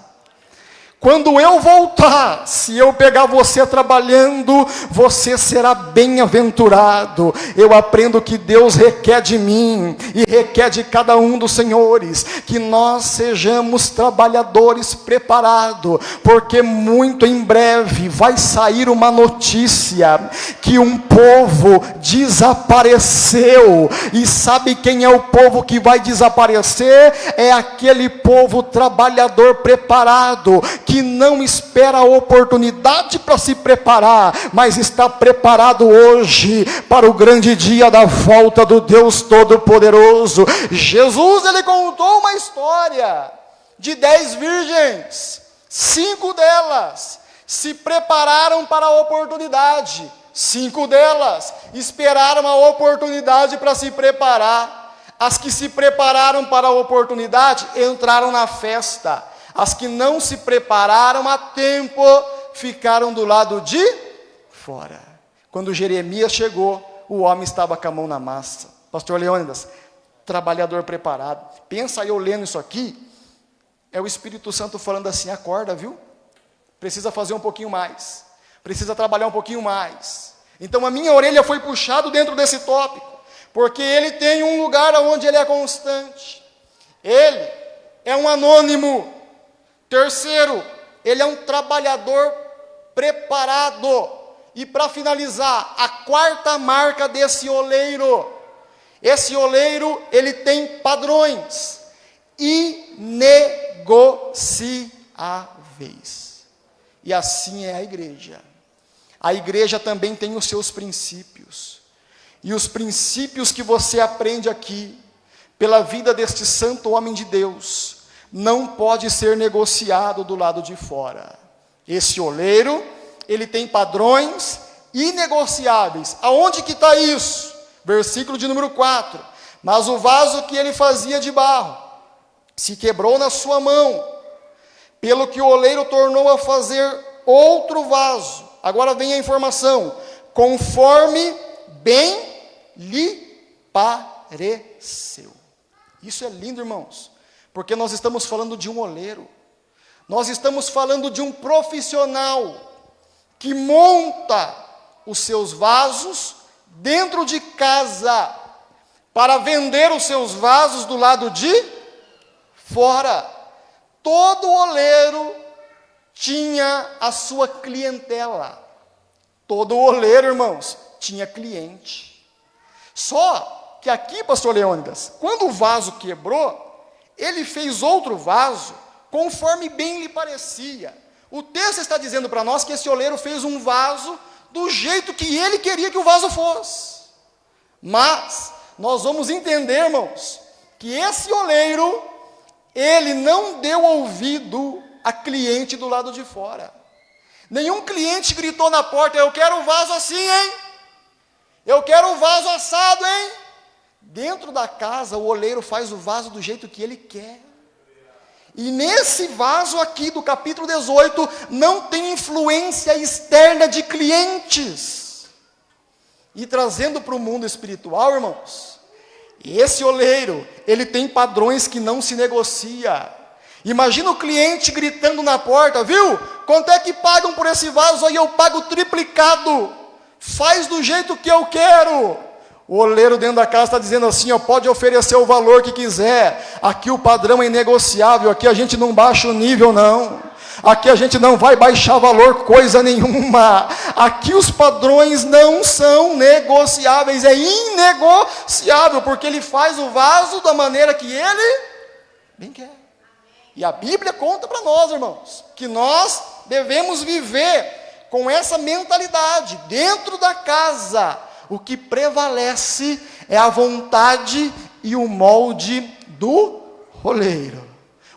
Quando eu voltar, se eu pegar você trabalhando, você será bem-aventurado. Eu aprendo que Deus requer de mim e requer de cada um dos senhores que nós sejamos trabalhadores preparados, porque muito em breve vai sair uma notícia que um povo desapareceu. E sabe quem é o povo que vai desaparecer? É aquele povo trabalhador preparado, que não espera a oportunidade para se preparar, mas está preparado hoje para o grande dia da volta do Deus Todo-Poderoso. Jesus, ele contou uma história de 10 virgens, 5 delas se prepararam para a oportunidade, 5 delas esperaram a oportunidade para se preparar. As que se prepararam para a oportunidade entraram na festa. As que não se prepararam a tempo ficaram do lado de fora. Quando Jeremias chegou, o homem estava com a mão na massa. Pastor Leônidas, trabalhador preparado. Pensa eu lendo isso aqui, é o Espírito Santo falando assim: acorda, viu? Precisa fazer um pouquinho mais. Precisa trabalhar um pouquinho mais. Então a minha orelha foi puxada dentro desse tópico, porque ele tem um lugar onde ele é constante. Ele é um anônimo. Terceiro, ele é um trabalhador preparado. E para finalizar, a quarta marca desse oleiro. Esse oleiro, ele tem padrões inegociáveis. E assim é a igreja. A igreja também tem os seus princípios. E os princípios que você aprende aqui, pela vida deste santo homem de Deus, não pode ser negociado do lado de fora. Esse oleiro, ele tem padrões inegociáveis. Aonde que está isso? Versículo de número 4. Mas o vaso que ele fazia de barro se quebrou na sua mão, pelo que o oleiro tornou a fazer outro vaso. Agora vem a informação: conforme bem lhe pareceu. Isso é lindo, irmãos. Porque nós estamos falando de um oleiro, nós estamos falando de um profissional que monta os seus vasos dentro de casa, para vender os seus vasos do lado de fora. Todo oleiro tinha a sua clientela, todo oleiro, irmãos, tinha cliente. Só que aqui, pastor Leônidas, quando o vaso quebrou, ele fez outro vaso, conforme bem lhe parecia. O texto está dizendo para nós que esse oleiro fez um vaso do jeito que ele queria que o vaso fosse. Mas nós vamos entender, irmãos, que esse oleiro, ele não deu ouvido a cliente do lado de fora. Nenhum cliente gritou na porta: eu quero o vaso assim, hein? Eu quero o vaso assado, hein? Dentro da casa, o oleiro faz o vaso do jeito que ele quer. E nesse vaso aqui do capítulo 18, não tem influência externa de clientes. E trazendo para o mundo espiritual, irmãos, esse oleiro, ele tem padrões que não se negocia. Imagina o cliente gritando na porta: viu? Quanto é que pagam por esse vaso? Aí eu pago triplicado. Faz do jeito que eu quero. O oleiro dentro da casa está dizendo assim, ó, pode oferecer o valor que quiser. Aqui o padrão é inegociável, aqui a gente não baixa o nível, não. Aqui a gente não vai baixar valor coisa nenhuma. Aqui os padrões não são negociáveis, é inegociável, porque ele faz o vaso da maneira que ele bem quer. E a Bíblia conta para nós, irmãos, que nós devemos viver com essa mentalidade. Dentro da casa, o que prevalece é a vontade e o molde do oleiro.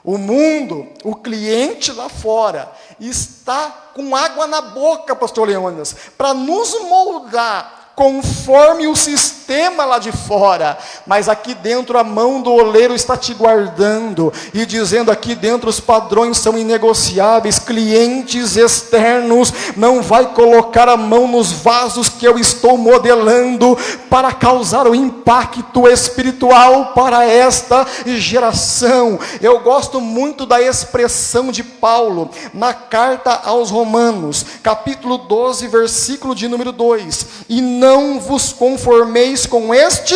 O mundo, o cliente lá fora, está com água na boca, pastor Leônidas, para nos moldar conforme o sistema lá de fora, mas aqui dentro a mão do oleiro está te guardando, e dizendo aqui dentro os padrões são inegociáveis, clientes externos não vai colocar a mão nos vasos que eu estou modelando, para causar o impacto espiritual para esta geração. Eu gosto muito da expressão de Paulo, na carta aos Romanos, capítulo 12, versículo de número 2, e não vos conformeis com este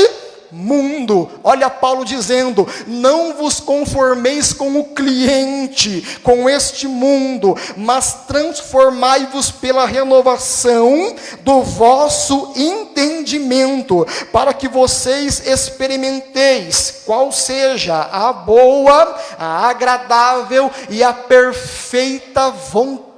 mundo. Olha Paulo dizendo, não vos conformeis com o cliente, com este mundo, mas transformai-vos pela renovação do vosso entendimento, para que vocês experimenteis qual seja a boa, a agradável e a perfeita vontade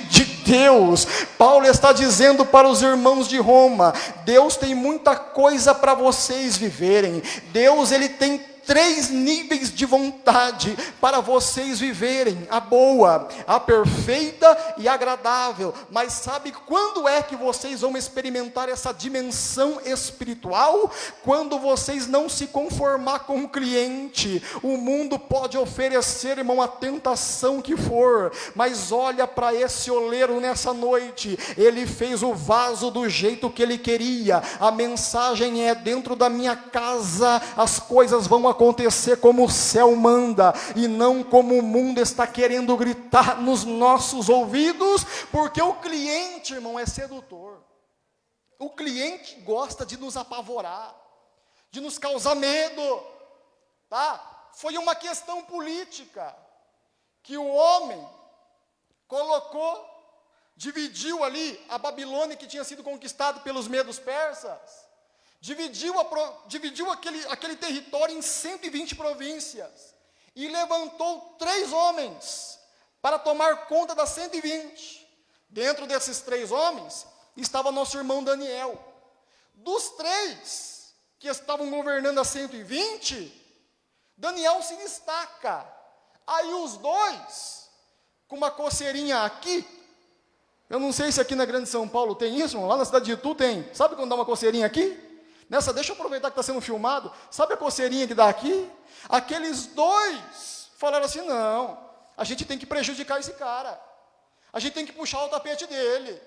de Deus. Paulo está dizendo para os irmãos de Roma, Deus tem muita coisa para vocês viverem. Deus, ele tem 3 níveis de vontade para vocês viverem: a boa, a perfeita e a agradável. Mas sabe quando é que vocês vão experimentar essa dimensão espiritual? Quando vocês não se conformar com o cliente. O mundo pode oferecer, irmão, a tentação que for, mas olha para esse oleiro nessa noite, ele fez o vaso do jeito que ele queria. A mensagem é: dentro da minha casa as coisas vão acontecer como o céu manda, e não como o mundo está querendo gritar nos nossos ouvidos, porque o cliente, irmão, é sedutor. O cliente gosta de nos apavorar, de nos causar medo, tá? Foi uma questão política, que o homem colocou, dividiu ali a Babilônia, que tinha sido conquistada pelos medos persas, dividiu aquele território em 120 províncias, e levantou 3 homens para tomar conta das 120. Dentro desses 3 homens, estava nosso irmão Daniel. Dos 3 que estavam governando as 120, Daniel se destaca. Aí os 2, com uma coceirinha aqui, eu não sei se aqui na Grande São Paulo tem isso, irmão. Lá na cidade de Itu tem. Sabe quando dá uma coceirinha aqui? Nessa, deixa eu aproveitar que está sendo filmado. Sabe a coceirinha que dá aqui? Aqueles 2 falaram assim: não, a gente tem que prejudicar esse cara. A gente tem que puxar o tapete dele,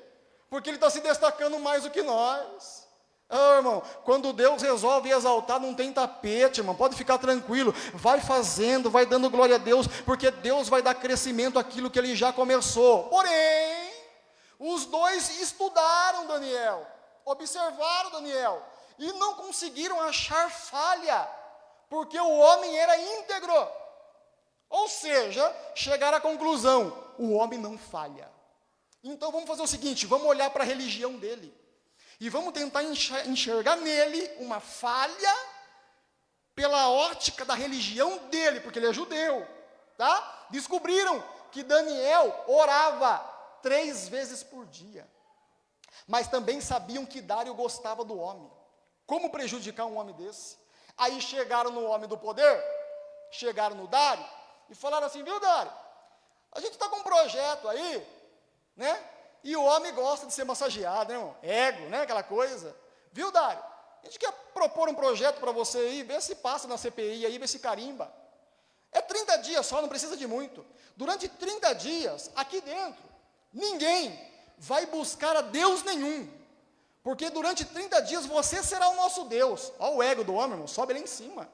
porque ele está se destacando mais do que nós. Ah, irmão, quando Deus resolve exaltar, não tem tapete, irmão, pode ficar tranquilo, vai fazendo, vai dando glória a Deus, porque Deus vai dar crescimento àquilo que Ele já começou. Porém, os 2 estudaram Daniel, observaram Daniel, e não conseguiram achar falha, porque o homem era íntegro. Ou seja, chegaram à conclusão: o homem não falha. Então vamos fazer o seguinte, vamos olhar para a religião dele, e vamos tentar enxergar nele uma falha pela ótica da religião dele, porque ele é judeu, tá? Descobriram que Daniel orava 3 vezes por dia, mas também sabiam que Dário gostava do homem. Como prejudicar um homem desse? Aí chegaram no homem do poder, chegaram no Dário, e falaram assim: viu, Dário, a gente está com um projeto aí, né? E o homem gosta de ser massageado, né, irmão? Ego, né, aquela coisa. Viu, Dário? A gente quer propor um projeto para você aí, ver se passa na CPI aí, ver se carimba. É 30 dias só, não precisa de muito. Durante 30 dias, aqui dentro, ninguém vai buscar a Deus nenhum, porque durante 30 dias você será o nosso Deus. Olha o ego do homem, irmão, sobe ali em cima.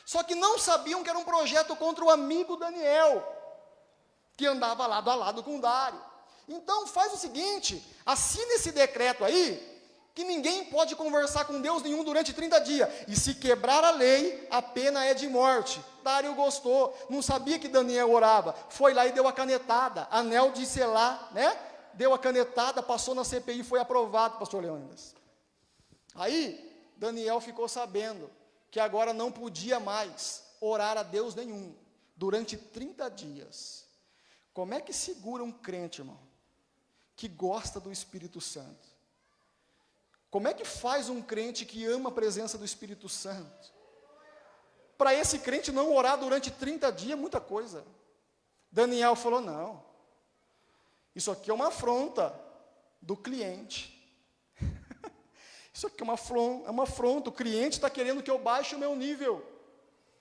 Só que não sabiam que era um projeto contra o amigo Daniel, que andava lado a lado com Dário. Então faz o seguinte, assina esse decreto aí, que ninguém pode conversar com Deus nenhum durante 30 dias. E se quebrar a lei, a pena é de morte. Dário gostou, não sabia que Daniel orava. Foi lá e deu a canetada, anel de selar, né? Deu a canetada, passou na CPI, foi aprovado, pastor Leônidas. Aí, Daniel ficou sabendo que agora não podia mais orar a Deus nenhum, durante 30 dias. Como é que segura um crente, irmão, que gosta do Espírito Santo? Como é que faz um crente que ama a presença do Espírito Santo? Para esse crente não orar durante 30 dias é muita coisa. Daniel falou, não, isso aqui é uma afronta do cliente. Isso aqui é uma afronta, o cliente está querendo que eu baixe o meu nível.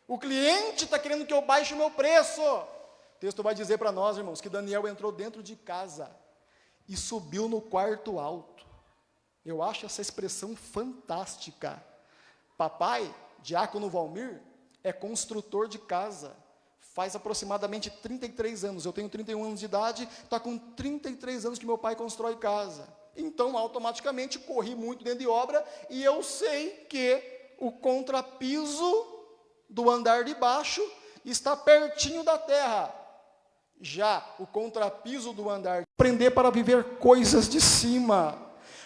O cliente está querendo que eu baixe o meu preço. O texto vai dizer para nós, irmãos, que Daniel entrou dentro de casa e subiu no quarto alto. Eu acho essa expressão fantástica. Papai, diácono Valmir, é construtor de casa. Faz aproximadamente 33 anos. Eu tenho 31 anos de idade, está com 33 anos que meu pai constrói casa. Então, automaticamente, corri muito dentro de obra e eu sei que o contrapiso do andar de baixo está pertinho da terra. Já o contrapiso do andar, aprender para viver coisas de cima.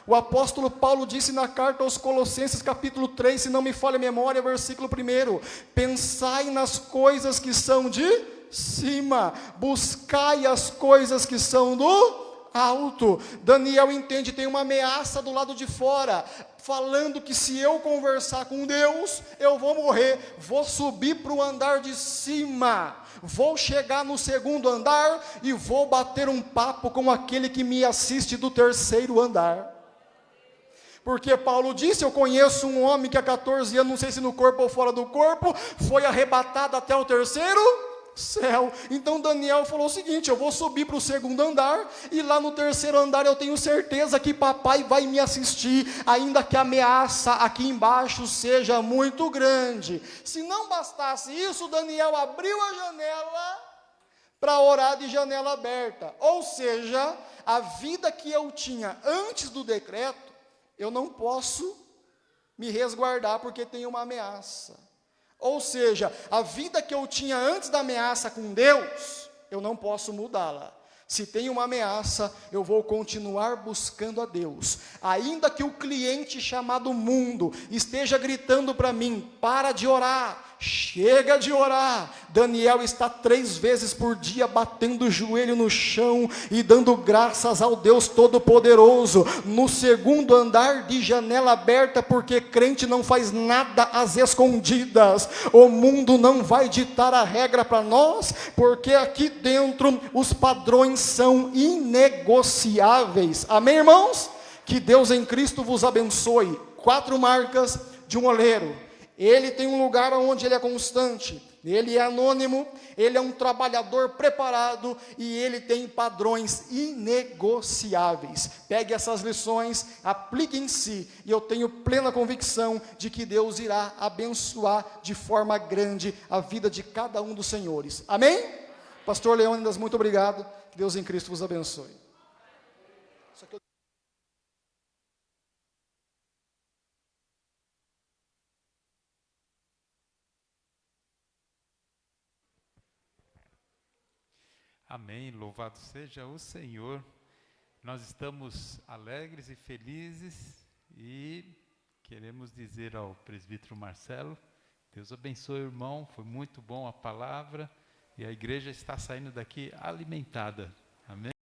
O apóstolo Paulo disse na carta aos Colossenses, capítulo 3, se não me falha a memória, versículo 1, pensai nas coisas que são de cima, buscai as coisas que são do alto. Daniel entende, tem uma ameaça do lado de fora, falando que se eu conversar com Deus, eu vou morrer, vou subir para o andar de cima, vou chegar no segundo andar e vou bater um papo com aquele que me assiste do terceiro andar. Porque Paulo disse, eu conheço um homem que há 14 anos, não sei se no corpo ou fora do corpo, foi arrebatado até o terceiro céu. Então Daniel falou o seguinte, eu vou subir para o segundo andar, e lá no terceiro andar eu tenho certeza que papai vai me assistir, ainda que a ameaça aqui embaixo seja muito grande. Se não bastasse isso, Daniel abriu a janela para orar de janela aberta. Ou seja, a vida que eu tinha antes do decreto, eu não posso me resguardar porque tem uma ameaça. Ou seja, a vida que eu tinha antes da ameaça com Deus, eu não posso mudá-la. Se tem uma ameaça, eu vou continuar buscando a Deus. Ainda que o cliente chamado mundo esteja gritando para mim, para de orar, chega de orar. Daniel está 3 vezes por dia batendo o joelho no chão e dando graças ao Deus Todo-Poderoso, no segundo andar de janela aberta, porque crente não faz nada às escondidas. O mundo não vai ditar a regra para nós, porque aqui dentro os padrões são inegociáveis. Amém, irmãos? Que Deus em Cristo vos abençoe. 4 marcas de um oleiro. Ele tem um lugar onde ele é constante, ele é anônimo, ele é um trabalhador preparado e ele tem padrões inegociáveis. Pegue essas lições, aplique em si, e eu tenho plena convicção de que Deus irá abençoar de forma grande a vida de cada um dos senhores. Amém? Pastor Leônidas, muito obrigado. Que Deus em Cristo vos abençoe. Amém, louvado seja o Senhor. Nós estamos alegres e felizes e queremos dizer ao presbítero Marcelo, Deus abençoe o irmão, foi muito bom a palavra e a igreja está saindo daqui alimentada. Amém.